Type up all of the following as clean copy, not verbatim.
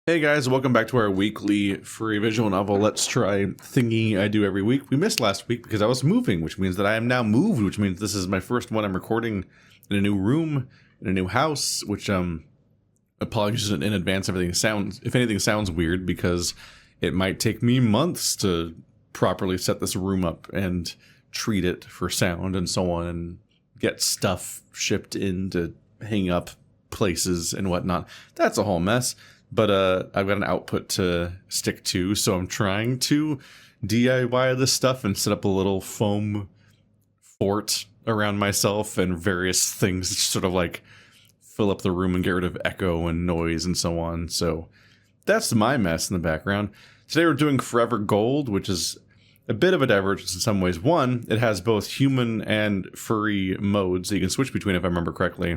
Hey guys, welcome back to our weekly free visual novel Let's Try thingy I do every week. We missed last week because I was moving, which means that I am now moved, which means this is my first one I'm recording in a new room, in a new house, which apologies in advance if anything sounds weird, because it might take me months to properly set this room up and treat it for sound and so on, and get stuff shipped in to hang up places and whatnot. That's a whole mess. But I've got an output to stick to, so I'm trying to DIY this stuff and set up a little foam fort around myself and various things to sort of like fill up the room and get rid of echo and noise and so on. So that's my mess in the background. Today we're doing Forever Gold, which is a bit of a divergence in some ways. One, it has both human and furry modes that you can switch between, if I remember correctly.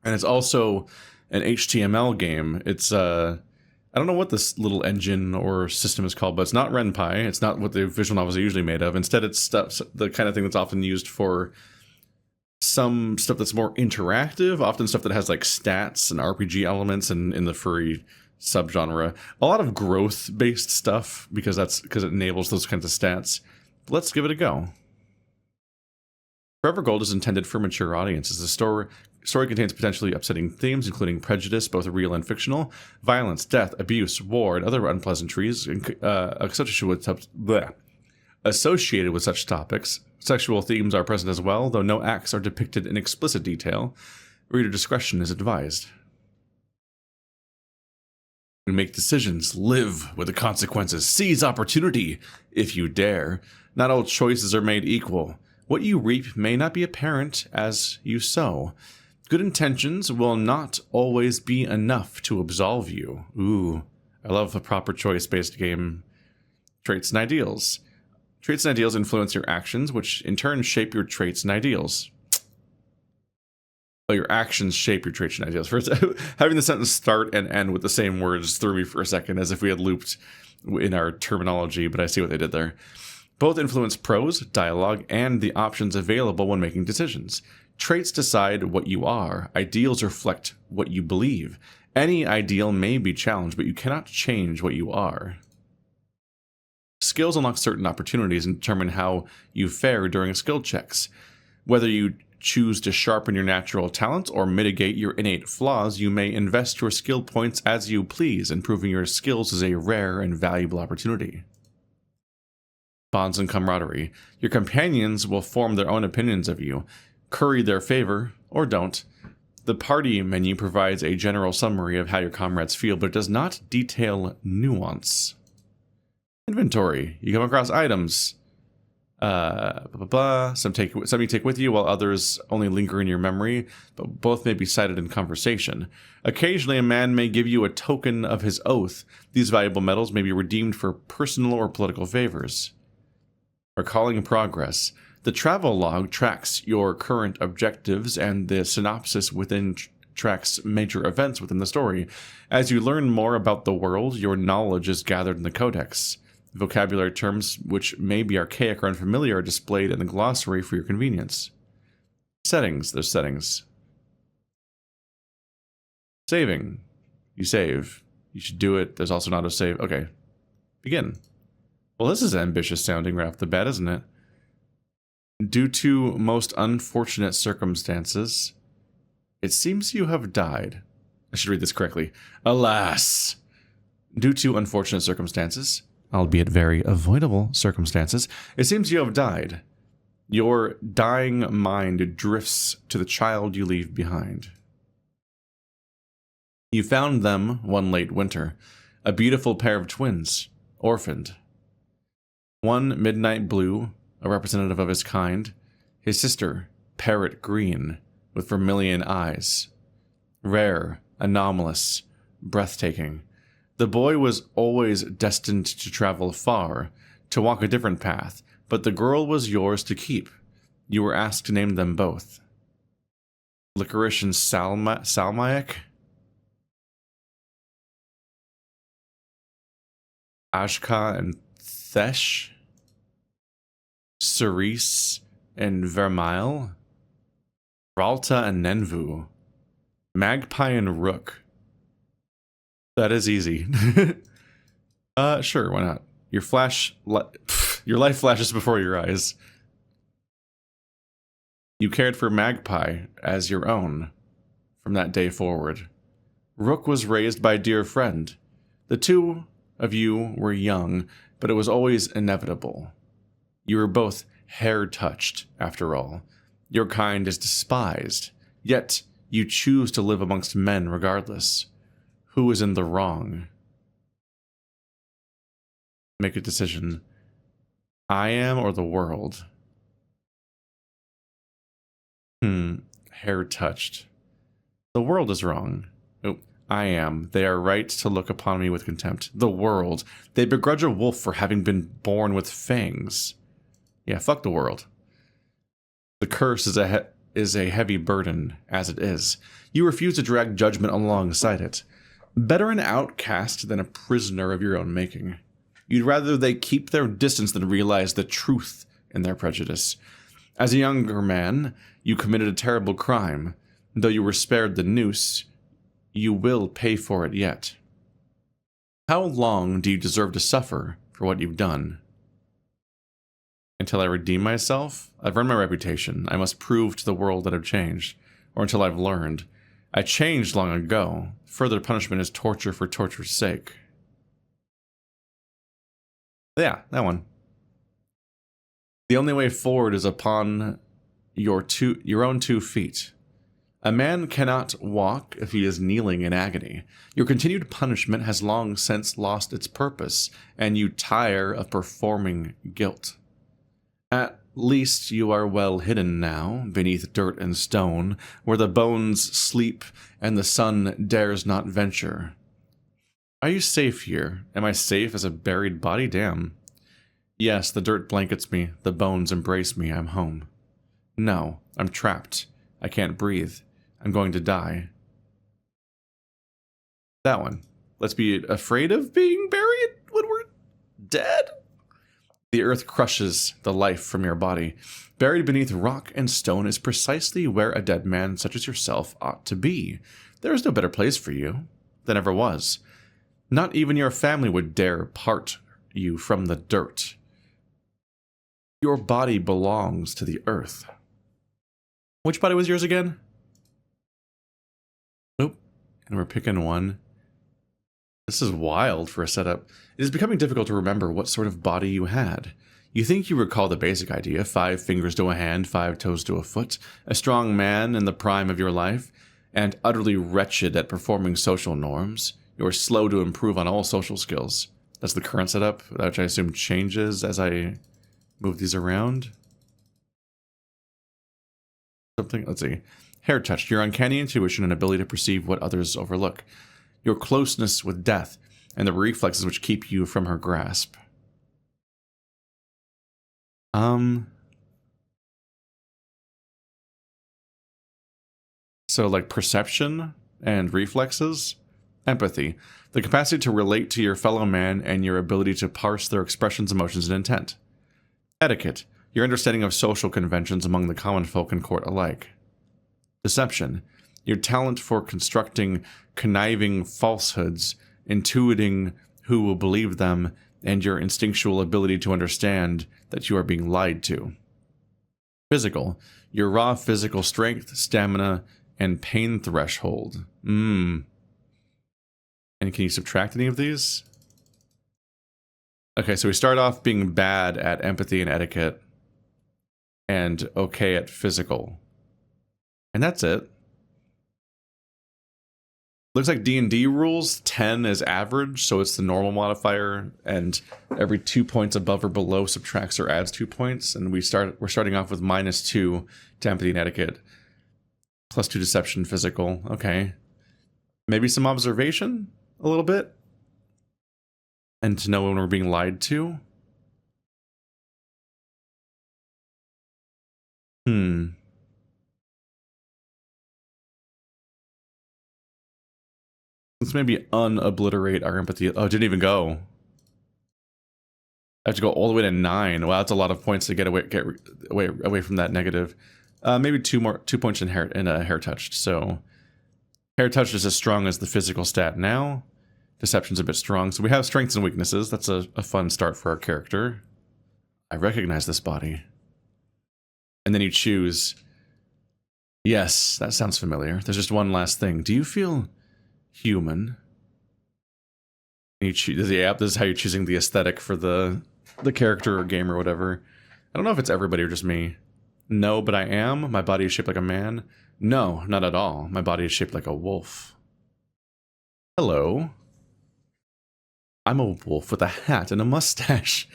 And it's also an HTML game. It's I don't know what this little engine or system is called, but it's not RenPy. It's not what the visual novels are usually made of. Instead, it's the kind of thing that's often used for some stuff that's more interactive, often stuff that has like stats and RPG elements, and in the furry subgenre, a lot of growth-based stuff, because it enables those kinds of stats. But let's give it a go. Forever Gold is intended for mature audiences. The story contains potentially upsetting themes, including prejudice, both real and fictional, violence, death, abuse, war, and other unpleasantries associated with such topics. Sexual themes are present as well, though no acts are depicted in explicit detail. Reader discretion is advised. We make decisions, live with the consequences, seize opportunity if you dare. Not all choices are made equal. What you reap may not be apparent as you sow. Good intentions will not always be enough to absolve you. Ooh, I love the proper choice-based game. Traits and ideals. Traits and ideals influence your actions, which in turn shape your traits and ideals. Oh, your actions shape your traits and ideals. First, having the sentence start and end with the same words threw me for a second, as if we had looped in our terminology, but I see what they did there. Both influence prose, dialogue, and the options available when making decisions. Traits decide what you are. Ideals reflect what you believe. Any ideal may be challenged, but you cannot change what you are. Skills unlock certain opportunities and determine how you fare during skill checks. Whether you choose to sharpen your natural talents or mitigate your innate flaws, you may invest your skill points as you please. Improving your skills is a rare and valuable opportunity. Bonds and camaraderie. Your companions will form their own opinions of you, curry their favor, or don't. The party menu provides a general summary of how your comrades feel, but it does not detail nuance. Inventory. You come across items. Some you take with you, while others only linger in your memory, but both may be cited in conversation. Occasionally, a man may give you a token of his oath. These valuable metals may be redeemed for personal or political favors. Recalling progress. The travel log tracks your current objectives, and the synopsis within tracks major events within the story. As you learn more about the world, your knowledge is gathered in the codex. Vocabulary terms which may be archaic or unfamiliar are displayed in the glossary for your convenience. Settings. There's settings. Saving. You save. You should do it. There's also an autosave. Okay. Begin. Well, this is ambitious sounding right off the bat, isn't it? Due to most unfortunate circumstances, it seems you have died. I should read this correctly. Alas! Due to unfortunate circumstances, albeit very avoidable circumstances, it seems you have died. Your dying mind drifts to the child you leave behind. You found them one late winter, a beautiful pair of twins, orphaned. One midnight blue, a representative of his kind, his sister, parrot green, with vermilion eyes. Rare, anomalous, breathtaking. The boy was always destined to travel far, to walk a different path, but the girl was yours to keep. You were asked to name them both. Licorice and Salmiak? Ashka and Thesh? Cerise and Vermeil? Ralta and Nenvu? Magpie and Rook? That is easy. Sure, why not? Your life flashes before your eyes. You cared for Magpie as your own from that day forward. Rook was raised by a dear friend. The two of you were young, but it was always inevitable. You were both hair-touched, after all. Your kind is despised, yet you choose to live amongst men regardless. Who is in the wrong? Make a decision. I am or the world? Hair-touched. The world is wrong. Oh, I am. They are right to look upon me with contempt. The world. They begrudge a wolf for having been born with fangs. Yeah, fuck the world. The curse is a heavy burden, as it is. You refuse to drag judgment alongside it. Better an outcast than a prisoner of your own making. You'd rather they keep their distance than realize the truth in their prejudice. As a younger man, you committed a terrible crime. Though you were spared the noose, you will pay for it yet. How long do you deserve to suffer for what you've done? Until I redeem myself? I've earned my reputation. I must prove to the world that I've changed. Or until I've learned. I changed long ago. Further punishment is torture for torture's sake. Yeah, that one. The only way forward is upon your own 2 feet. A man cannot walk if he is kneeling in agony. Your continued punishment has long since lost its purpose, and you tire of performing guilt. At least you are well hidden now, beneath dirt and stone, where the bones sleep and the sun dares not venture. Are you safe here? Am I safe as a buried body? Damn. Yes, the dirt blankets me, the bones embrace me, I'm home. No, I'm trapped. I can't breathe. I'm going to die. That one. Let's be afraid of being buried when we're dead? The earth crushes the life from your body. Buried beneath rock and stone is precisely where a dead man such as yourself ought to be. There is no better place for you. There never was. Not even your family would dare part you from the dirt. Your body belongs to the earth. Which body was yours again? Nope. And we're picking one. This is wild for a setup. It is becoming difficult to remember what sort of body you had. You think you recall the basic idea, 5 fingers to a hand, 5 toes to a foot, a strong man in the prime of your life, and utterly wretched at performing social norms. You are slow to improve on all social skills. That's the current setup, which I assume changes as I move these around. Something, let's see. Haretouched, your uncanny intuition and ability to perceive what others overlook. Your closeness with death, and the reflexes which keep you from her grasp. So like perception and reflexes. Empathy, the capacity to relate to your fellow man and your ability to parse their expressions, emotions, and intent. Etiquette, your understanding of social conventions among the common folk and court alike. Deception, your talent for constructing conniving falsehoods, intuiting who will believe them, and your instinctual ability to understand that you are being lied to. Physical, your raw physical strength, stamina, and pain threshold. And can you subtract any of these? Okay, so we start off being bad at empathy and etiquette, and okay at physical. And that's it. Looks like D&D rules, 10 is average, so it's the normal modifier, and every 2 points above or below subtracts or adds 2 points, and we're starting off with -2 to empathy and etiquette, +2 deception, physical. Okay. Maybe some observation, a little bit, and to know when we're being lied to. Let's maybe unobliterate our empathy. Oh, it didn't even go. I have to go all the way to 9. Wow, that's a lot of points to get away from that negative. Maybe 2 points in Haretouched. So Haretouched is as strong as the physical stat now. Deception's a bit strong. So we have strengths and weaknesses. That's a fun start for our character. I recognize this body. And then you choose. Yes, that sounds familiar. There's just one last thing. Do you feel human? This is how you're choosing the aesthetic for the character or game or whatever. I don't know if it's everybody or just me. No, but I am. My body is shaped like a man. No, not at all. My body is shaped like a wolf. Hello. I'm a wolf with a hat and a mustache.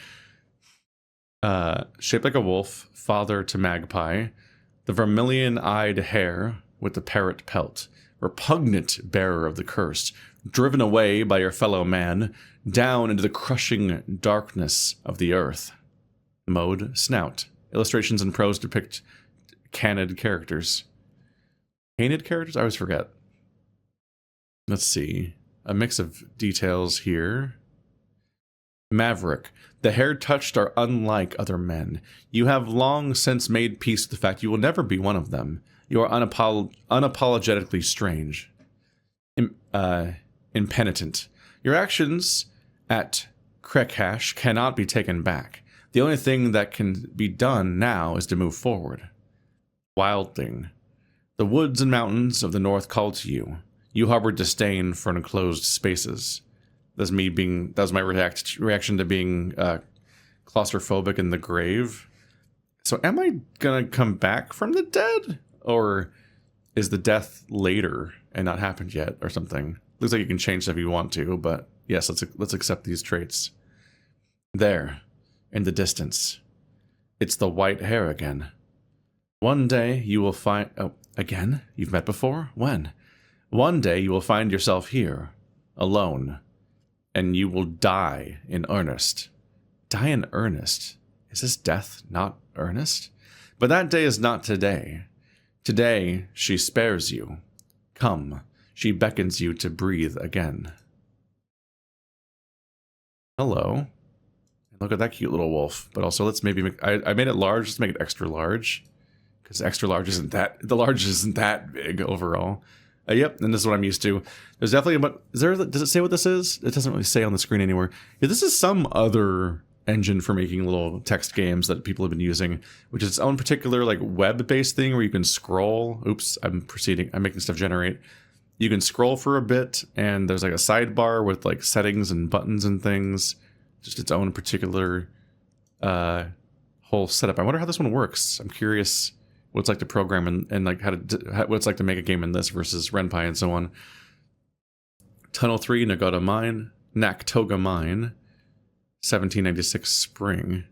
Shaped like a wolf, father to magpie, the vermilion-eyed hare with the parrot pelt, repugnant bearer of the curse, driven away by your fellow man, down into the crushing darkness of the earth. Mode, snout. Illustrations and prose depict canid characters. Canid characters? I always forget. Let's see. A mix of details here. Maverick. The Haretouched are unlike other men. You have long since made peace with the fact you will never be one of them. You are unapologetically strange. Impenitent. Your actions at Crekash cannot be taken back. The only thing that can be done now is to move forward. Wild thing. The woods and mountains of the north call to you. You harbor disdain for enclosed spaces. That was my reaction to being claustrophobic in the grave. So am I gonna come back from the dead? Or is the death later and not happened yet or something? Looks like you can change stuff if you want to, but yes, let's accept these traits. There, in the distance. It's the white hair again. One day you will find... Oh, again? You've met before? When? One day you will find yourself here, alone. And you will die in earnest. Die in earnest? Is this death not earnest? But that day is not today. Today she spares you. Come, she beckons you to breathe again. Hello. Look at that cute little wolf. But also let's maybe make... I made it large, let's make it extra large. Because extra large isn't that... The large isn't that big overall. Yep, and this is what I'm used to. There's definitely does it say what this is? It doesn't really say on the screen anywhere. Yeah, this is some other engine for making little text games that people have been using, which is its own particular like web-based thing where you can scroll. Oops, I'm making stuff generate. You can scroll for a bit, and there's like a sidebar with like settings and buttons and things. Just its own particular whole setup. I wonder how this one works. I'm curious what it's like to program and like what it's like to make a game in this versus Ren'Py and so on. Tunnel 3, Naktoga Mine, 1796 spring.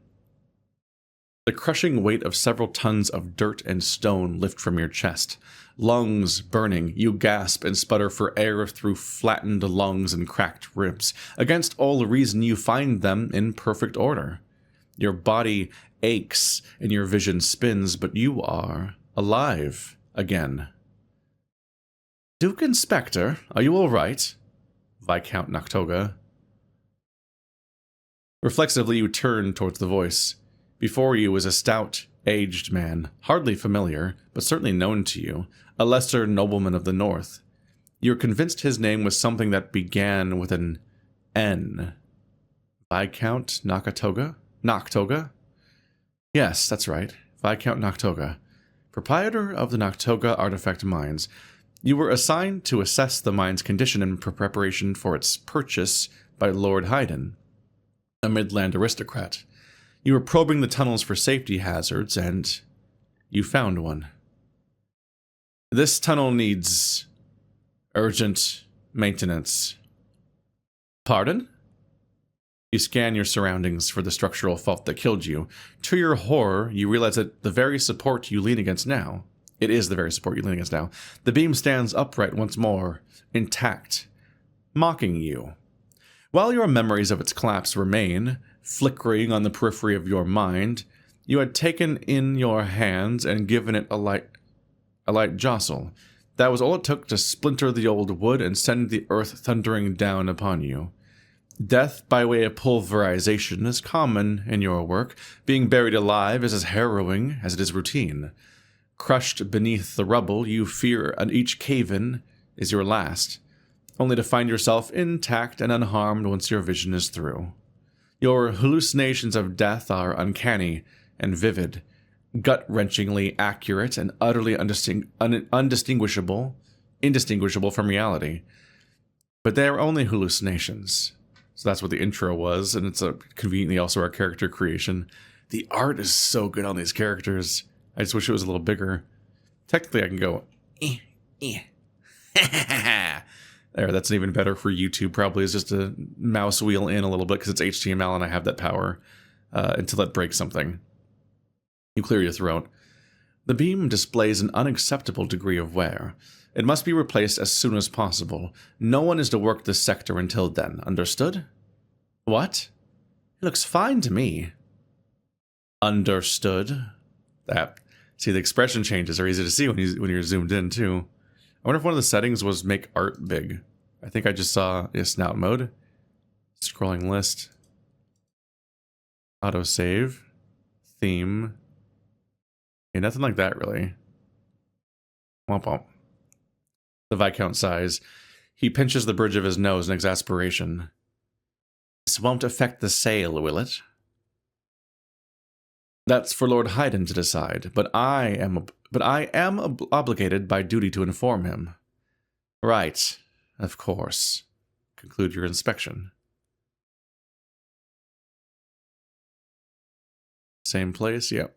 The crushing weight of several tons of dirt and stone lift from your chest. Lungs burning, you gasp and sputter for air through flattened lungs and cracked ribs. Against all reason, you find them in perfect order. Your body aches and your vision spins, but you are alive again. Duke Inspector, are you all right? Viscount Naktoga. Reflexively, you turn towards the voice. Before you is a stout, aged man, hardly familiar, but certainly known to you, a lesser nobleman of the north. You're convinced his name was something that began with an N. Viscount Naktoga? Naktoga? Yes, that's right. Viscount Naktoga. Proprietor of the Naktoga artifact mines. You were assigned to assess the mine's condition in preparation for its purchase by Lord Haydn, a Midland aristocrat. You were probing the tunnels for safety hazards, and you found one. This tunnel needs urgent maintenance. Pardon? You scan your surroundings for the structural fault that killed you. To your horror, you realize that the very support you lean against now, it is the very support you lean against now, the beam stands upright once more, intact, mocking you. While your memories of its collapse remain, flickering on the periphery of your mind, you had taken in your hands and given it a light jostle. That was all it took to splinter the old wood and send the earth thundering down upon you. Death by way of pulverization is common in your work. Being buried alive is as harrowing as it is routine. Crushed beneath the rubble, you fear each cave-in is your last. only to find yourself intact and unharmed once your vision is through. Your hallucinations of death are uncanny and vivid, gut-wrenchingly indistinguishable from reality. But they are only hallucinations. So that's what the intro was, and it's conveniently also our character creation. The art is so good on these characters. I just wish it was a little bigger. Technically, I can go, there, that's even better for YouTube, probably, is just a mouse wheel in a little bit because it's HTML and I have that power until it breaks something. You clear your throat. The beam displays an unacceptable degree of wear. It must be replaced as soon as possible. No one is to work this sector until then. Understood? What? It looks fine to me. Understood. See, the expression changes are easy to see when you're zoomed in, too. I wonder if one of the settings was make art big. I think I just saw snout mode. Scrolling list. Autosave. Theme. Yeah, nothing like that, really. Womp womp. The Viscount sighs. He pinches the bridge of his nose in exasperation. This won't affect the sale, will it? That's for Lord Haydn to decide, but I am obligated by duty to inform him. Right, of course. Conclude your inspection. Same place, yep.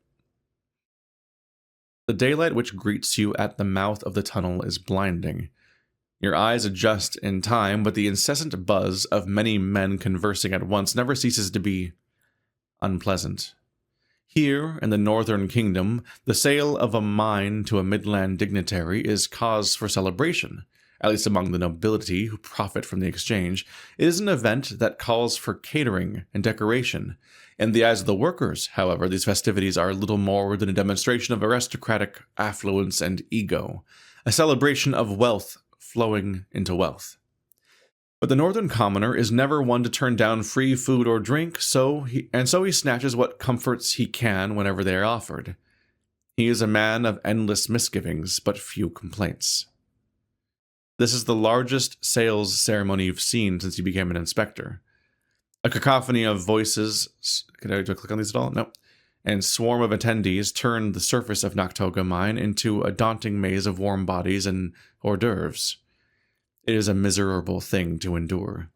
The daylight which greets you at the mouth of the tunnel is blinding. Your eyes adjust in time, but the incessant buzz of many men conversing at once never ceases to be unpleasant. Here, in the Northern Kingdom, the sale of a mine to a midland dignitary is cause for celebration, at least among the nobility who profit from the exchange. It is an event that calls for catering and decoration. In the eyes of the workers, however, these festivities are little more than a demonstration of aristocratic affluence and ego, a celebration of wealth flowing into wealth. But the northern commoner is never one to turn down free food or drink, so he snatches what comforts he can whenever they are offered. He is a man of endless misgivings, but few complaints. This is the largest sales ceremony you've seen since you became an inspector. A cacophony of voices, do I click on these at all? No. And swarm of attendees turn the surface of Noctoga Mine into a daunting maze of warm bodies and hors d'oeuvres. It is a miserable thing to endure.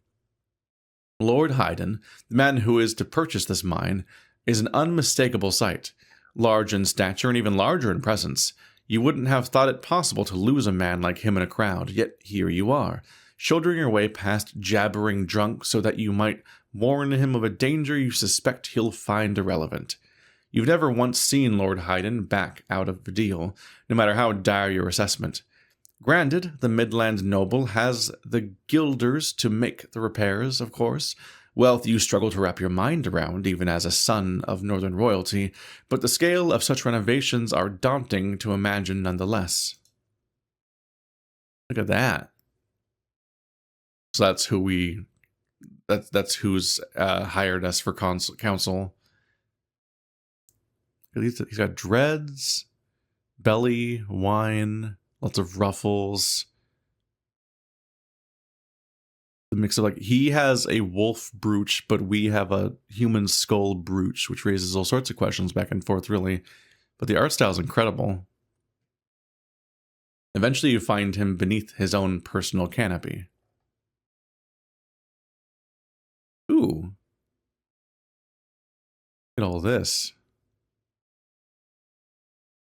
Lord Haydn, the man who is to purchase this mine, is an unmistakable sight, large in stature and even larger in presence. You wouldn't have thought it possible to lose a man like him in a crowd, yet here you are, shouldering your way past jabbering drunk so that you might warn him of a danger you suspect he'll find irrelevant. You've never once seen Lord Haydn back out of a deal, no matter how dire your assessment. Granted, the Midland noble has the guilders to make the repairs, of course. Wealth you struggle to wrap your mind around, even as a son of northern royalty, but the scale of such renovations are daunting to imagine nonetheless. Look at that. So that's who that's who's hired us for council. He's got dreads, belly, wine, lots of ruffles. The mix of he has a wolf brooch, but we have a human skull brooch, which raises all sorts of questions back and forth, really. But the art style is incredible. Eventually, you find him beneath his own personal canopy. Ooh. Look at all this.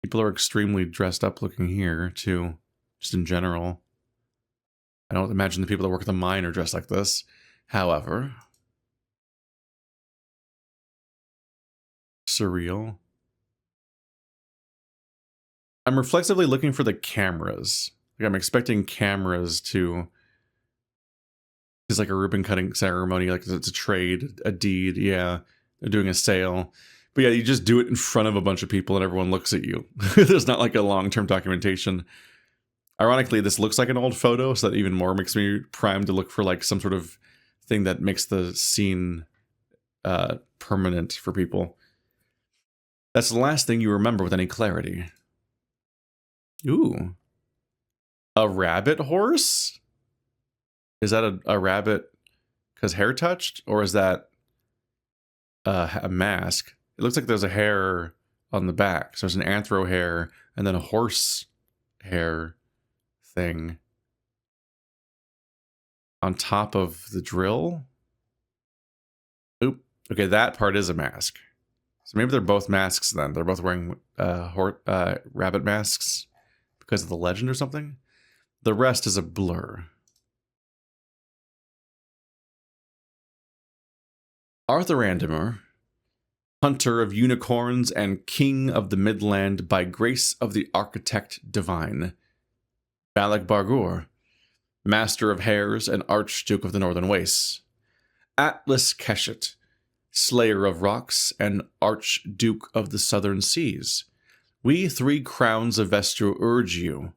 People are extremely dressed up looking here, too. Just in general. I don't imagine the people that work at the mine are dressed like this. However, surreal. I'm reflexively looking for the cameras. I'm expecting cameras to... It's like a ribbon cutting ceremony, like it's a trade, a deed, yeah. They're doing a sale. But yeah, you just do it in front of a bunch of people and everyone looks at you. There's not like a long-term documentation. Ironically, this looks like an old photo, so that even more makes me primed to look for like some sort of thing that makes the scene permanent for people. That's the last thing you remember with any clarity. Ooh. A rabbit horse? Is that a rabbit because Haretouched, or is that a mask? It looks like there's a hair on the back. So there's an anthro hair and then a horse hair thing on top of the drill. Oop. Okay, that part is a mask. So maybe they're both masks then. They're both wearing rabbit masks because of the legend or something. The rest is a blur. Arthur Andimer, hunter of unicorns and king of the Midland by grace of the architect divine. Ballard Barghur, master of hares and archduke of the northern wastes. Atlas Keshet, slayer of rocks and archduke of the southern seas. We 3 crowns of Vestur urge you.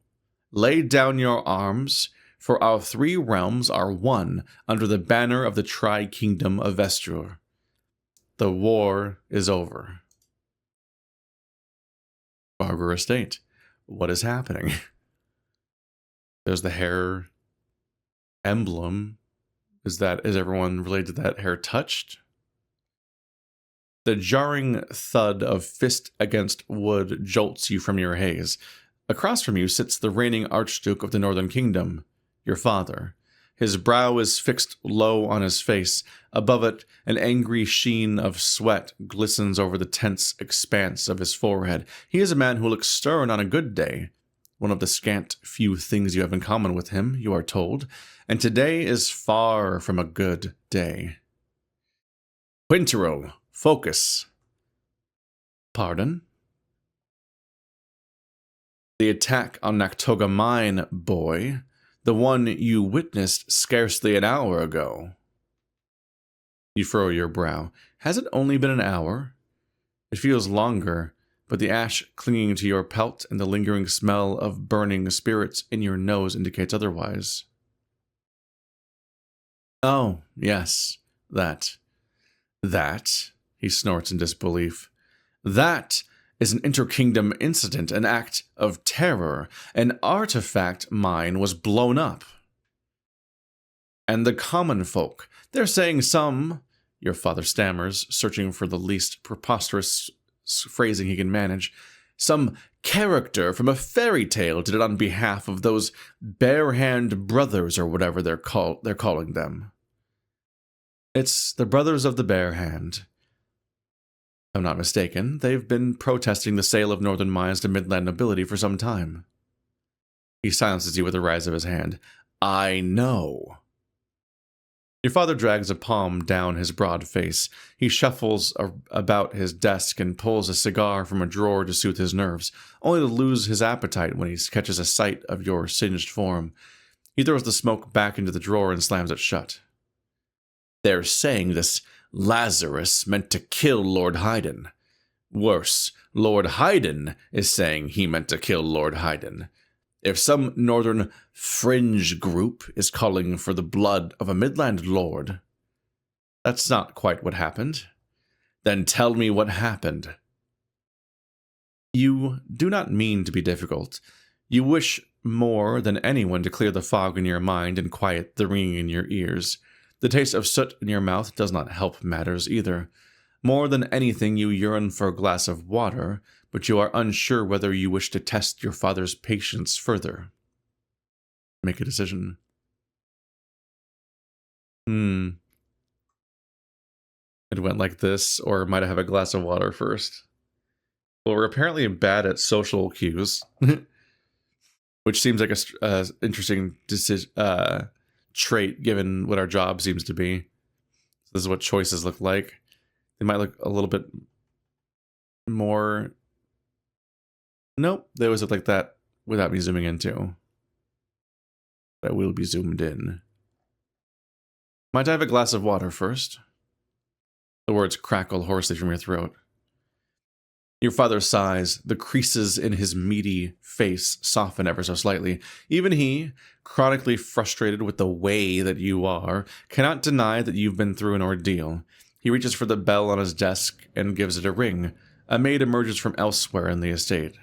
Lay down your arms, for our 3 realms are one under the banner of the tri-kingdom of Vestur. The war is over. Barghur Estate. What is happening? There's the hair emblem. Is everyone related to that Haretouched? The jarring thud of fist against wood jolts you from your haze. Across from you sits the reigning Archduke of the Northern Kingdom, your father. His brow is fixed low on his face. Above it, an angry sheen of sweat glistens over the tense expanse of his forehead. He is a man who looks stern on a good day. One of the scant few things you have in common with him, you are told. And today is far from a good day. Quintrell, focus. Pardon? The attack on Naktoga Mine, boy. The one you witnessed scarcely an hour ago. You furrow your brow. Has it only been an hour? It feels longer, but the ash clinging to your pelt and the lingering smell of burning spirits in your nose indicates otherwise. Oh, yes, that, he snorts in disbelief. That is an interkingdom incident, an act of terror. An artifact mine was blown up. And the common folk, they're saying some, your father stammers, searching for the least preposterous phrasing he can manage, some character from a fairy tale did it on behalf of those bare-hand brothers or whatever they're calling them. It's the Brothers of the Bare Hand. If I'm not mistaken, they've been protesting the sale of northern mines to Midland nobility for some time. He silences you with a rise of his hand. I know. Your father drags a palm down his broad face. He shuffles about his desk and pulls a cigar from a drawer to soothe his nerves, only to lose his appetite when he catches a sight of your singed form. He throws the smoke back into the drawer and slams it shut. They're saying this Lazarus meant to kill Lord Haydn. Worse, Lord Haydn is saying he meant to kill Lord Haydn. If some northern fringe group is calling for the blood of a Midland lord, that's not quite what happened. Then tell me what happened. You do not mean to be difficult. You wish more than anyone to clear the fog in your mind and quiet the ringing in your ears. The taste of soot in your mouth does not help matters either. More than anything, you yearn for a glass of water, but you are unsure whether you wish to test your father's patience further. Make a decision. It went like this, or might I have a glass of water first? Well, we're apparently bad at social cues, which seems like a interesting trait given what our job seems to be. This is what choices look like. They might look a little bit more... Nope, they always look like that without me zooming in too. But I will be zoomed in. Might I have a glass of water first? The words crackle hoarsely from your throat. Your father sighs. The creases in his meaty face soften ever so slightly. Even he, chronically frustrated with the way that you are, cannot deny that you've been through an ordeal. He reaches for the bell on his desk and gives it a ring. A maid emerges from elsewhere in the estate.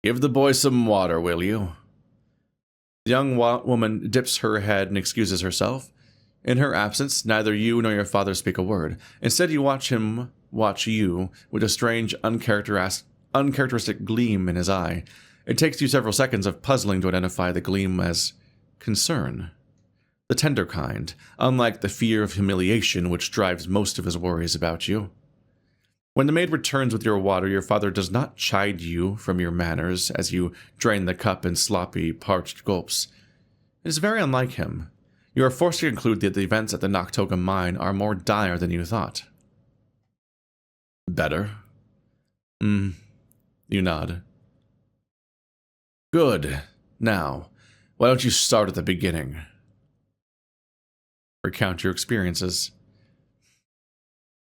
Give the boy some water, will you? The young woman dips her head and excuses herself. In her absence, neither you nor your father speak a word. Instead, you watch him watch you with a strange, uncharacteristic gleam in his eye. It takes you several seconds of puzzling to identify the gleam as concern. The tender kind, unlike the fear of humiliation which drives most of his worries about you. When the maid returns with your water, your father does not chide you from your manners as you drain the cup in sloppy, parched gulps. It is very unlike him. You are forced to conclude that the events at the Noctoga mine are more dire than you thought. Better? You nod. Good. Now, why don't you start at the beginning? Recount your experiences.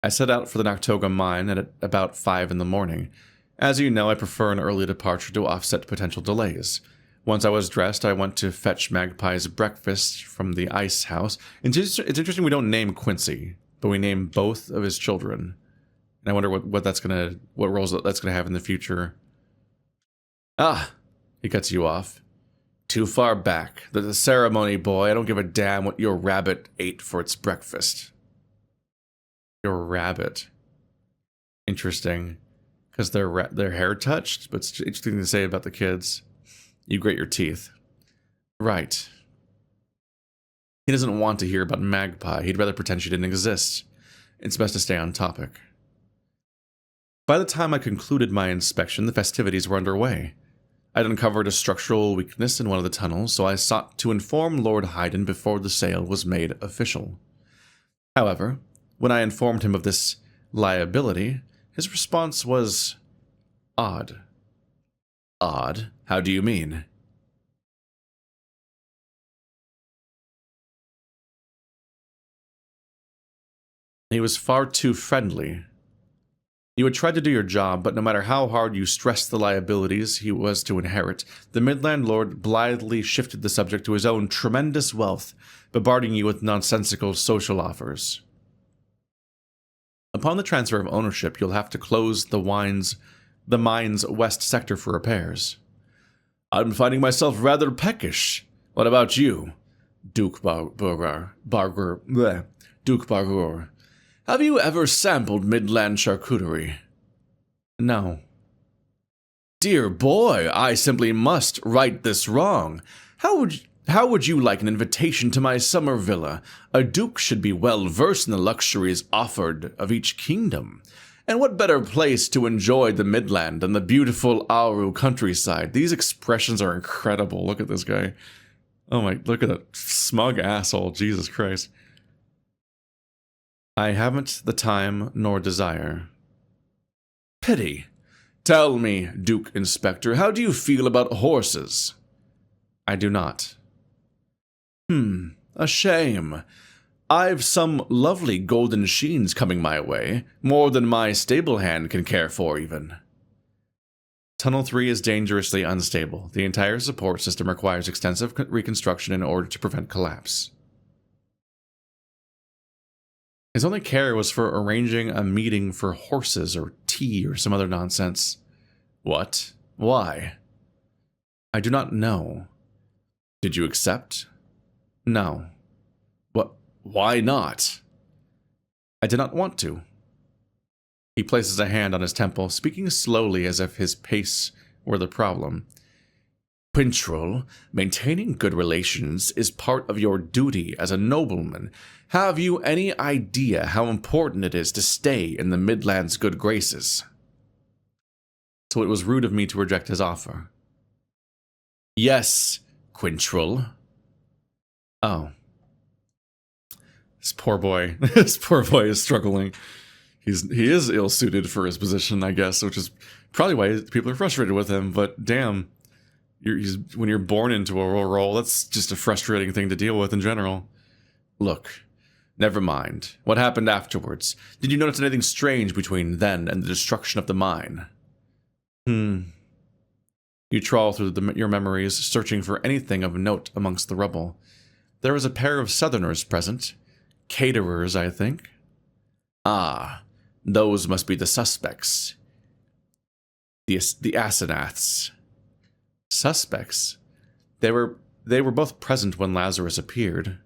I set out for the Noctoga mine at about 5 in the morning. As you know, I prefer an early departure to offset potential delays. Once I was dressed, I went to fetch Magpie's breakfast from the ice house. It's interesting we don't name Quincy, but we name both of his children. And I wonder what roles that's gonna have in the future. Ah, he cuts you off. Too far back. The ceremony, boy. I don't give a damn what your rabbit ate for its breakfast. Your rabbit. Interesting. Because their hair touched, but it's interesting to say about the kids. You grate your teeth. Right. He doesn't want to hear about Magpie. He'd rather pretend she didn't exist. It's best to stay on topic. By the time I concluded my inspection, the festivities were underway. I'd uncovered a structural weakness in one of the tunnels, so I sought to inform Lord Haydn before the sale was made official. However, when I informed him of this liability, his response was odd. Odd? How do you mean? He was far too friendly. You had tried to do your job, but no matter how hard you stressed the liabilities he was to inherit, the Midland Lord blithely shifted the subject to his own tremendous wealth, bombarding you with nonsensical social offers. Upon the transfer of ownership, you'll have to close the mine's west sector for repairs. I'm finding myself rather peckish. What about you, Duke Barghur? Duke Barghur. Have you ever sampled Midland charcuterie? No. Dear boy, I simply must right this wrong. How would you like an invitation to my summer villa? A duke should be well versed in the luxuries offered of each kingdom. And what better place to enjoy the Midland than the beautiful Aru countryside? These expressions are incredible. Look at this guy. Oh my, look at that smug asshole. Jesus Christ. I haven't the time nor desire. Pity. Tell me, Duke Inspector, how do you feel about horses? I do not. A shame. I've some lovely golden sheens coming my way, more than my stable hand can care for even. Tunnel 3 is dangerously unstable. The entire support system requires extensive reconstruction in order to prevent collapse. His only care was for arranging a meeting for horses or tea or some other nonsense. What? Why? I do not know. Did you accept? No. What? Why not? I did not want to. He places a hand on his temple, speaking slowly as if his pace were the problem. Quintrell, maintaining good relations is part of your duty as a nobleman. Have you any idea how important it is to stay in the Midland's good graces? So it was rude of me to reject his offer. Yes, Quintrell. Oh. This poor boy. This poor boy is struggling. He is ill-suited for his position, I guess, which is probably why people are frustrated with him, but damn. When you're born into a role, that's just a frustrating thing to deal with in general. Look, never mind. What happened afterwards? Did you notice anything strange between then and the destruction of the mine? You trawl through your memories, searching for anything of note amongst the rubble. There was a pair of Southerners present. Caterers, I think. Ah, those must be the suspects. The Asenaths. Suspects? They were They were both present when Lazarus appeared.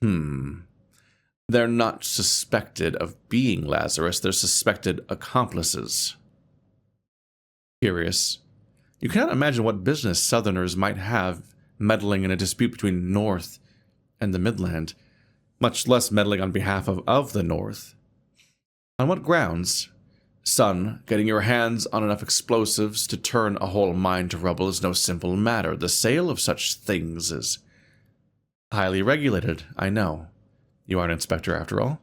They're not suspected of being Lazarus, they're suspected accomplices. Curious. You cannot imagine what business Southerners might have meddling in a dispute between North and the Midland, much less meddling on behalf of the North. On what grounds? Son, getting your hands on enough explosives to turn a whole mine to rubble is no simple matter. The sale of such things is highly regulated, I know. You are an inspector after all.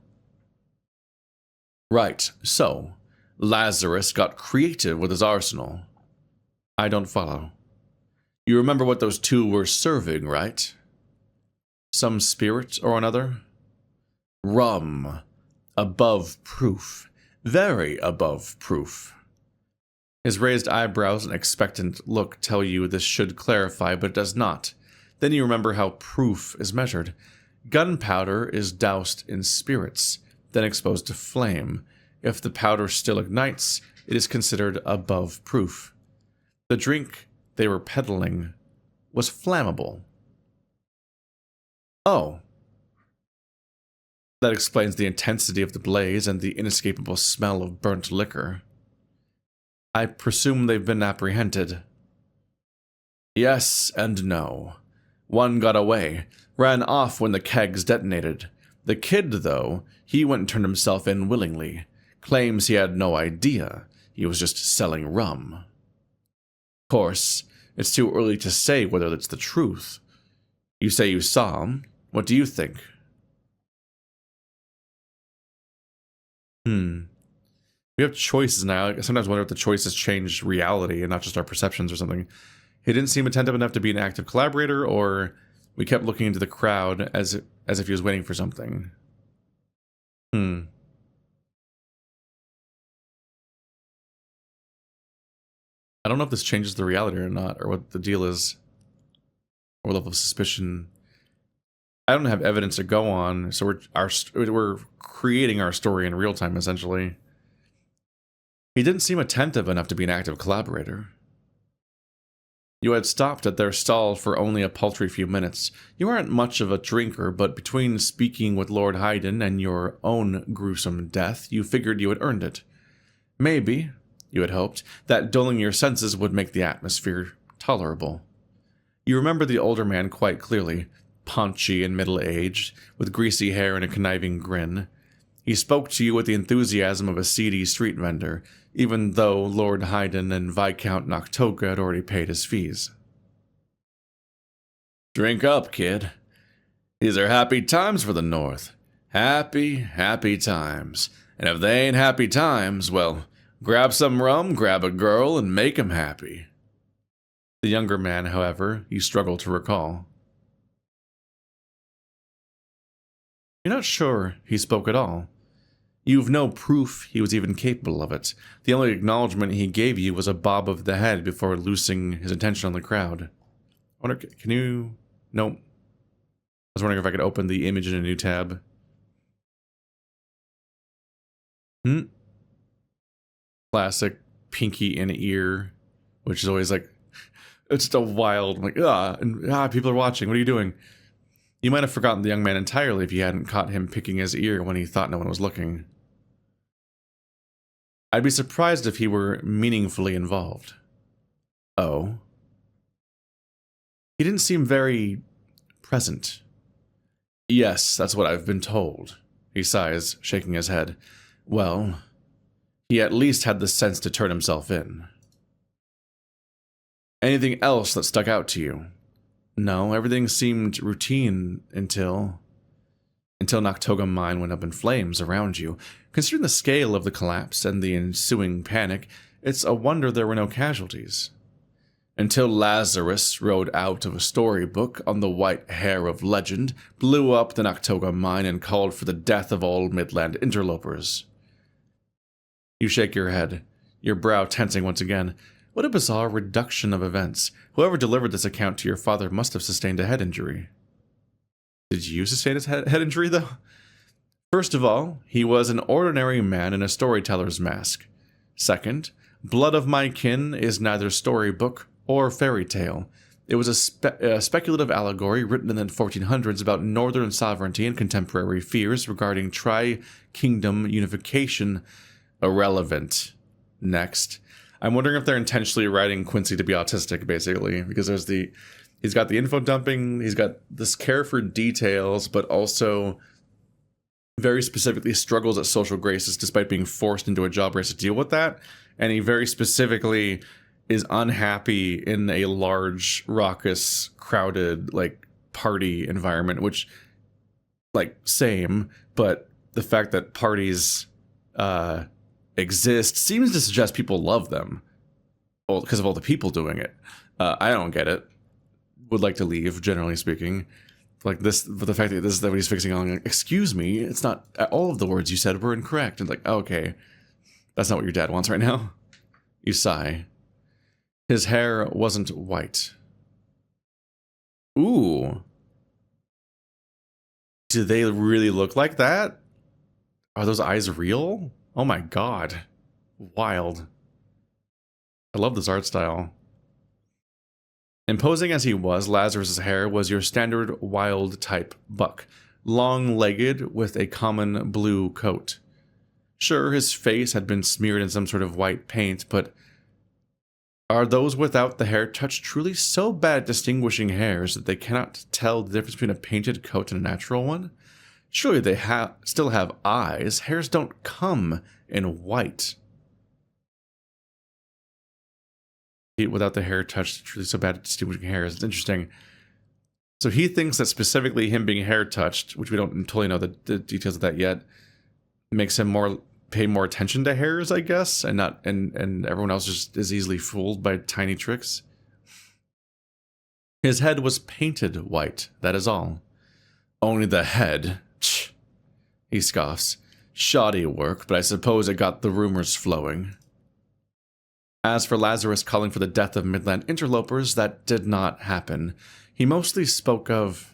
Right, so Lazarus got creative with his arsenal. I don't follow. You remember what those two were serving, right? Some spirit or another? Rum. Above proof. Very above proof. His raised eyebrows and expectant look tell you this should clarify, but it does not. Then you remember how proof is measured. Gunpowder is doused in spirits, then exposed to flame. If the powder still ignites, it is considered above proof. The drink they were peddling was flammable. Oh. That explains the intensity of the blaze and the inescapable smell of burnt liquor. I presume they've been apprehended. Yes and no. One got away, ran off when the kegs detonated. The kid, though, he went and turned himself in willingly. Claims he had no idea. He was just selling rum. Of course, it's too early to say whether it's the truth. You say you saw him. What do you think? We have choices now. I sometimes wonder if the choices change reality and not just our perceptions or something. He didn't seem attentive enough to be an active collaborator, or we kept looking into the crowd as if he was waiting for something. I don't know if this changes the reality or not, or what the deal is, or level of suspicion. I don't have evidence to go on, so we're creating our story in real time, essentially. He didn't seem attentive enough to be an active collaborator. You had stopped at their stall for only a paltry few minutes. You aren't much of a drinker, but between speaking with Lord Haydn and your own gruesome death, you figured you had earned it. Maybe, you had hoped, that dulling your senses would make the atmosphere tolerable. You remember the older man quite clearly, paunchy and middle-aged, with greasy hair and a conniving grin. He spoke to you with the enthusiasm of a seedy street vendor, even though Lord Haydn and Viscount Noctoga had already paid his fees. Drink up, kid. These are happy times for the North. Happy, happy times. And if they ain't happy times, well, grab some rum, grab a girl, and make 'em happy. The younger man, however, you struggle to recall. You're not sure he spoke at all. You've no proof he was even capable of it. The only acknowledgement he gave you was a bob of the head before loosing his attention on the crowd. I wonder, can you... Nope. I was wondering if I could open the image in a new tab. Classic pinky in ear, which is always like... It's just a wild, like, people are watching, what are you doing? You might have forgotten the young man entirely if you hadn't caught him picking his ear when he thought no one was looking. I'd be surprised if he were meaningfully involved. Oh? He didn't seem very present. Yes, that's what I've been told. He sighs, shaking his head. Well, he at least had the sense to turn himself in. Anything else that stuck out to you? No, everything seemed routine until Noctoga Mine went up in flames around you. Considering the scale of the collapse and the ensuing panic, it's a wonder there were no casualties. Until Lazarus rode out of a storybook on the white hare of legend, blew up the Noctoga Mine, and called for the death of all Midland interlopers. You shake your head, your brow tensing once again. What a bizarre reduction of events. Whoever delivered this account to your father must have sustained a head injury. Did you sustain a head injury, though? First of all, he was an ordinary man in a storyteller's mask. Second, blood of my kin is neither storybook or fairy tale. It was a speculative allegory written in the 1400s about northern sovereignty and contemporary fears regarding tri-kingdom unification. Irrelevant. Next. I'm wondering if they're intentionally writing Quincy to be autistic, basically, because he's got the info dumping, he's got this care for details, but also very specifically struggles at social graces despite being forced into a job race to deal with that. And he very specifically is unhappy in a large, raucous, crowded, like, party environment, which, like, same, but the fact that parties exist seems to suggest people love them because of all the people doing it. I don't get it. Would like to leave, generally speaking. Like this, but the fact that this is what he's fixing on, like, excuse me, it's not, all of the words you said were incorrect. And like, okay, that's not what your dad wants right now. You sigh. His hair wasn't white. Ooh. Do they really look like that? Are those eyes real? Oh my god. Wild. I love this art style. Imposing as he was, Lazarus's hair was your standard wild type buck, long-legged with a common blue coat. Sure, his face had been smeared in some sort of white paint, but are those without the Haretouched truly so bad at distinguishing hairs that they cannot tell the difference between a painted coat and a natural one? Surely they still have eyes. Hairs don't come in white. Without the Haretouched, truly so bad at distinguishing hairs. It's interesting. So he thinks that specifically him being Haretouched, which we don't totally know the details of that yet, makes him pay more attention to hairs, I guess, and not and everyone else just is easily fooled by tiny tricks. His head was painted white, that is all. Only the head. Tch, he scoffs. Shoddy work, but I suppose it got the rumors flowing. As for Lazarus calling for the death of Midland interlopers, that did not happen. He mostly spoke of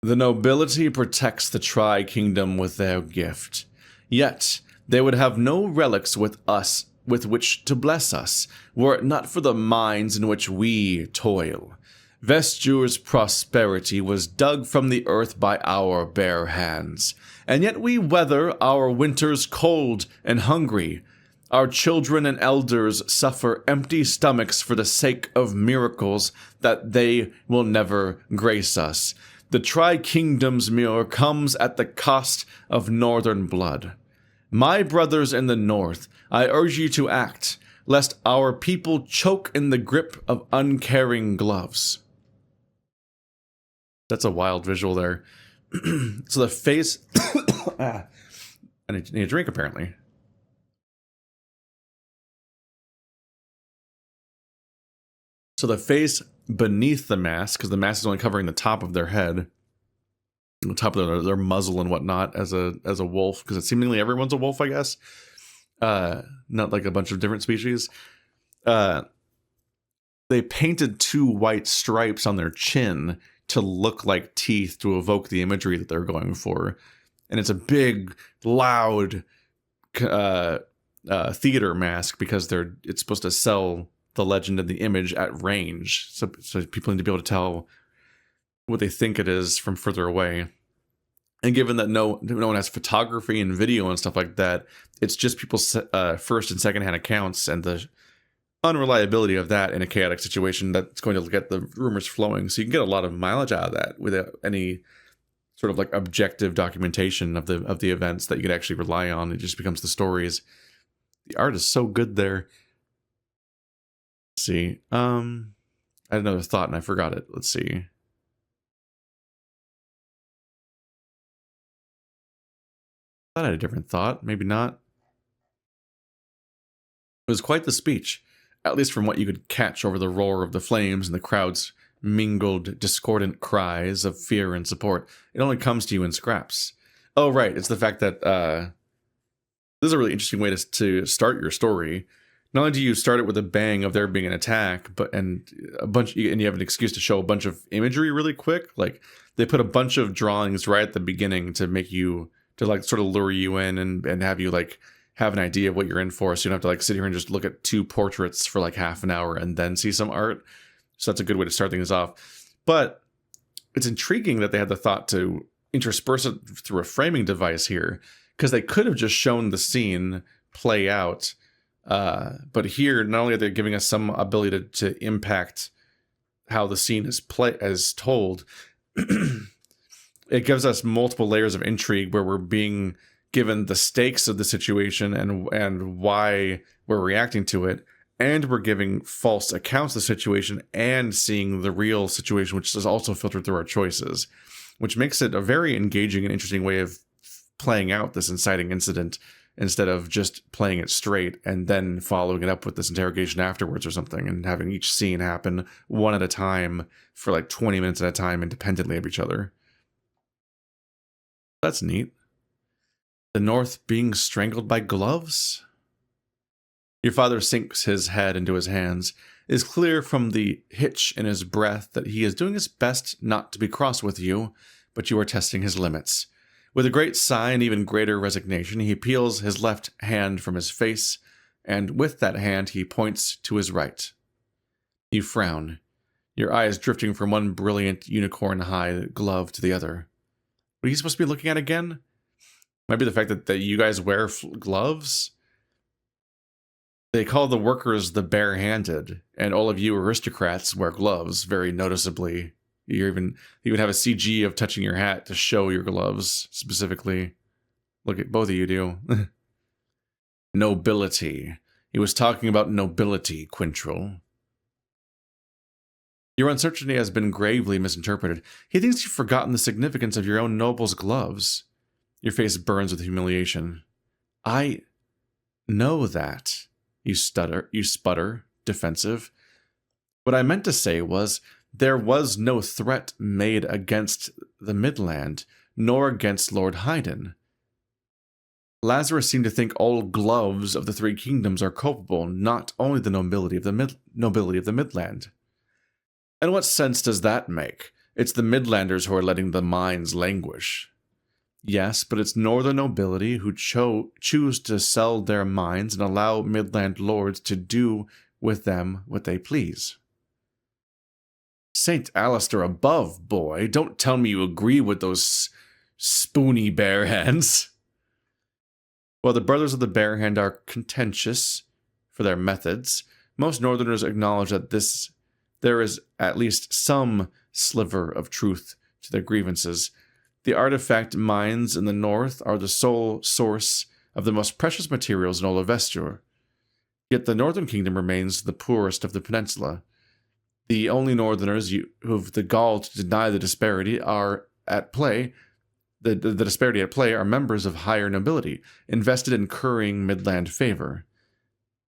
the nobility protects the Tri-Kingdom with their gift. Yet, they would have no relics with us with which to bless us, were it not for the mines in which we toil. Vestur's prosperity was dug from the earth by our bare hands, and yet we weather our winters cold and hungry. Our children and elders suffer empty stomachs for the sake of miracles that they will never grace us. The Tri-Kingdom's mirror comes at the cost of northern blood. My brothers in the north, I urge you to act, lest our people choke in the grip of uncaring gloves. That's a wild visual there. So the face... I need a drink, apparently. So the face beneath the mask, because the mask is only covering the top of their head, the top of their muzzle and whatnot, as a wolf, because seemingly everyone's a wolf, I guess. Not like a bunch of different species. They painted 2 white stripes on their chin to look like teeth to evoke the imagery that they're going for. And it's a big, loud theater mask because it's supposed to sell the legend and the image at range, so people need to be able to tell what they think it is from further away. And given that no one has photography and video and stuff like that, it's just people's first and second hand accounts and the unreliability of that in a chaotic situation that's going to get the rumors flowing. So you can get a lot of mileage out of that without any sort of like objective documentation of the events that you could actually rely on. It just becomes the stories. The art is so good there. See, I had another thought and I forgot it. Let's see. I thought I had a different thought. Maybe not. It was quite the speech, at least from what you could catch over the roar of the flames and the crowd's mingled, discordant cries of fear and support. It only comes to you in scraps. Oh, right. It's the fact that this is a really interesting way to start your story. Not only do you start it with a bang of there being an attack, and you have an excuse to show a bunch of imagery really quick. Like they put a bunch of drawings right at the beginning to make you like sort of lure you in and have you like have an idea of what you're in for, so you don't have to like sit here and just look at 2 portraits for like half an hour and then see some art. So that's a good way to start things off. But it's intriguing that they had the thought to intersperse it through a framing device here, because they could have just shown the scene play out. But here, not only are they giving us some ability to impact how the scene is told, it gives us multiple layers of intrigue where we're being given the stakes of the situation and why we're reacting to it, and we're giving false accounts of the situation and seeing the real situation, which is also filtered through our choices, which makes it a very engaging and interesting way of playing out this inciting incident instead of just playing it straight and then following it up with this interrogation afterwards or something, and having each scene happen one at a time for like 20 minutes at a time independently of each other. That's neat. The North being strangled by gloves? Your father sinks his head into his hands. It is clear from the hitch in his breath that he is doing his best not to be cross with you, but you are testing his limits. With a great sigh and even greater resignation, he peels his left hand from his face, and with that hand he points to his right. You frown, your eyes drifting from one brilliant unicorn-high glove to the other. What are you supposed to be looking at again? Might be the fact that you guys wear gloves? They call the workers the bare-handed, and all of you aristocrats wear gloves very noticeably. You even have a CG of touching your hat to show your gloves specifically. Look at both of you do. Nobility. He was talking about nobility, Quintrell. Your uncertainty has been gravely misinterpreted. He thinks you've forgotten the significance of your own noble's gloves. Your face burns with humiliation. I know that. You sputter, defensive. What I meant to say was, there was no threat made against the Midland, nor against Lord Haydn. Lazarus seemed to think all gloves of the three kingdoms are culpable, not only the nobility of the Midland. And what sense does that make? It's the Midlanders who are letting the mines languish. Yes, but it's northern nobility who choose to sell their mines and allow Midland lords to do with them what they please. St. Alistair above, boy. Don't tell me you agree with those spoony bare hands. While the brothers of the bare hand are contentious for their methods, most northerners acknowledge that there is at least some sliver of truth to their grievances. The artifact mines in the north are the sole source of the most precious materials in all of Vestur. Yet the northern kingdom remains the poorest of the peninsula. The only northerners who've the gall to deny the disparity are at play. The disparity at play are members of higher nobility, invested in currying Midland favor.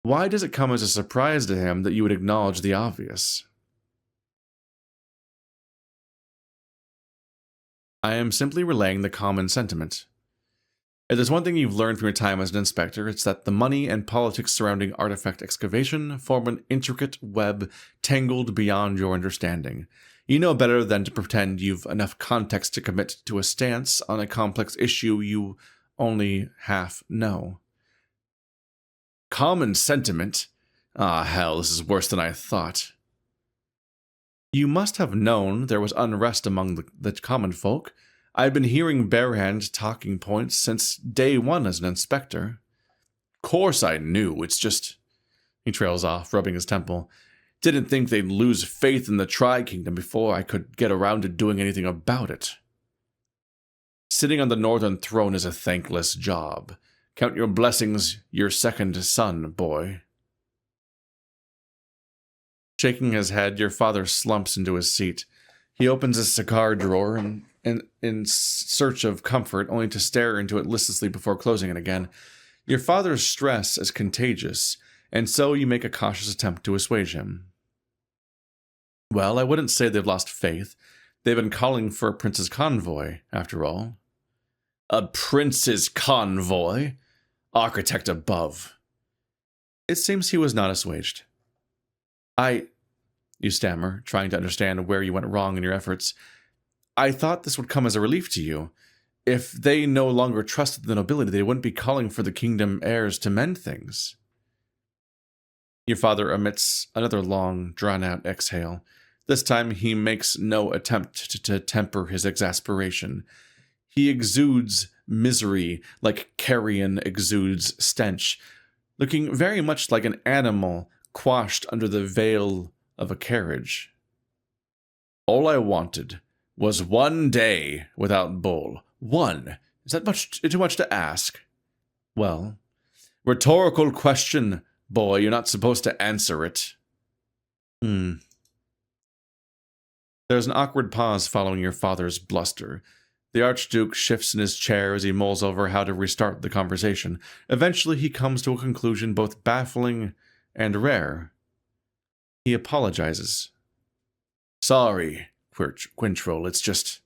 Why does it come as a surprise to him that you would acknowledge the obvious? I am simply relaying the common sentiment. If there's one thing you've learned from your time as an inspector, it's that the money and politics surrounding artifact excavation form an intricate web tangled beyond your understanding. You know better than to pretend you've enough context to commit to a stance on a complex issue you only half know. Common sentiment? Ah, hell, this is worse than I thought. You must have known there was unrest among the common folk. I've been hearing barehand talking points since day one as an inspector. Course I knew, it's just... He trails off, rubbing his temple. Didn't think they'd lose faith in the Tri-Kingdom before I could get around to doing anything about it. Sitting on the northern throne is a thankless job. Count your blessings your second son, boy. Shaking his head, your father slumps into his seat. He opens his cigar drawer and in search of comfort, only to stare into it listlessly before closing it again. Your father's stress is contagious, and so you make a cautious attempt to assuage him. Well, I wouldn't say they've lost faith. They've been calling for a prince's convoy, after all. A prince's convoy? Architect above. It seems he was not assuaged. You stammer, trying to understand where you went wrong in your efforts. I thought this would come as a relief to you. If they no longer trusted the nobility, they wouldn't be calling for the kingdom heirs to mend things. Your father emits another long, drawn-out exhale. This time he makes no attempt to temper his exasperation. He exudes misery like carrion exudes stench, looking very much like an animal quashed under the veil of a carriage. All I wanted was 1 day without Bull. 1. Is that too much to ask? Well, rhetorical question, boy. You're not supposed to answer it. There's an awkward pause following your father's bluster. The Archduke shifts in his chair as he mulls over how to restart the conversation. Eventually, he comes to a conclusion both baffling and rare. He apologizes. Sorry, Quintrell, it's just...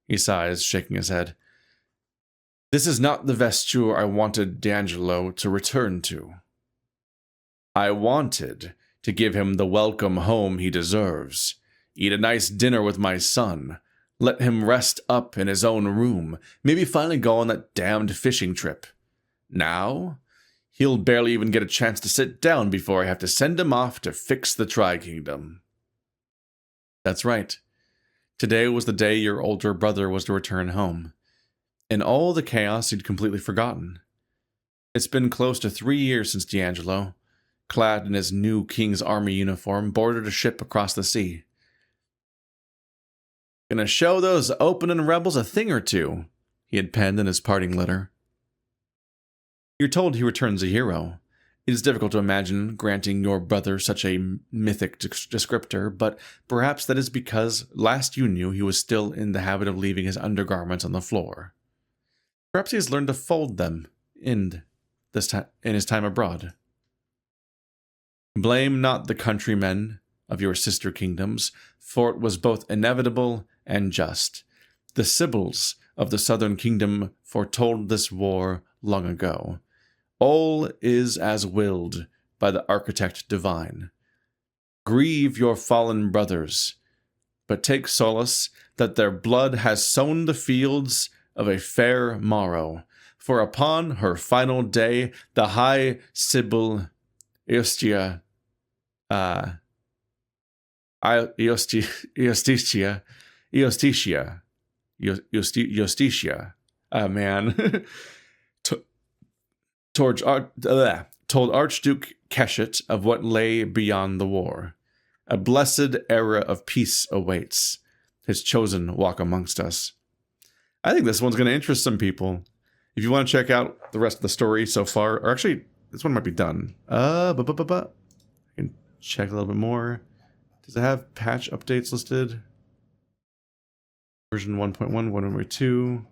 He sighs, shaking his head. This is not the Vestur I wanted D'Angelo to return to. I wanted to give him the welcome home he deserves, eat a nice dinner with my son, let him rest up in his own room, maybe finally go on that damned fishing trip. Now, he'll barely even get a chance to sit down before I have to send him off to fix the Tri-Kingdom. That's right. Today was the day your older brother was to return home. In all the chaos, he'd completely forgotten. It's been close to 3 years since D'Angelo, clad in his new King's Army uniform, boarded a ship across the sea. Gonna show those opening rebels a thing or two, he had penned in his parting letter. You're told he returns a hero. It is difficult to imagine granting your brother such a mythic descriptor, but perhaps that is because last you knew he was still in the habit of leaving his undergarments on the floor. Perhaps he has learned to fold them in his time abroad. Blame not the countrymen of your sister kingdoms, for it was both inevitable and just. The Sibyls of the southern kingdom foretold this war long ago. All is as willed by the architect divine. Grieve your fallen brothers, but take solace that their blood has sown the fields of a fair morrow, for upon her final day the high Sibyl Eustitia, told Archduke Keshet of what lay beyond the war. A blessed era of peace awaits. His chosen walk amongst us. I think this one's going to interest some people. If you want to check out the rest of the story so far, or actually, this one might be done. I can check a little bit more. Does it have patch updates listed? Version 1.1, 1.2.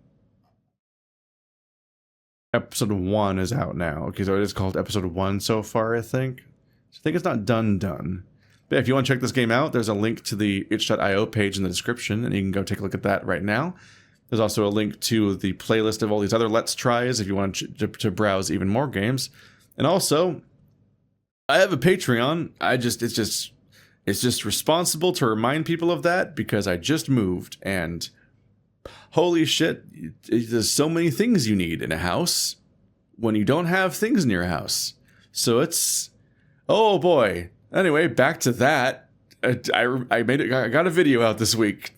Episode 1 is out now. Okay, so it is called episode 1 so far, I think. So I think it's not done. But if you want to check this game out, there's a link to the itch.io page in the description, and you can go take a look at that right now. There's also a link to the playlist of all these other Let's Tries if you want to browse even more games. And also, I have a Patreon. It's just responsible to remind people of that because I just moved, and holy shit, there's so many things you need in a house when you don't have things in your house. So it's, oh boy. Anyway, back to that. I got a video out this week.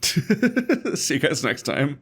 See you guys next time.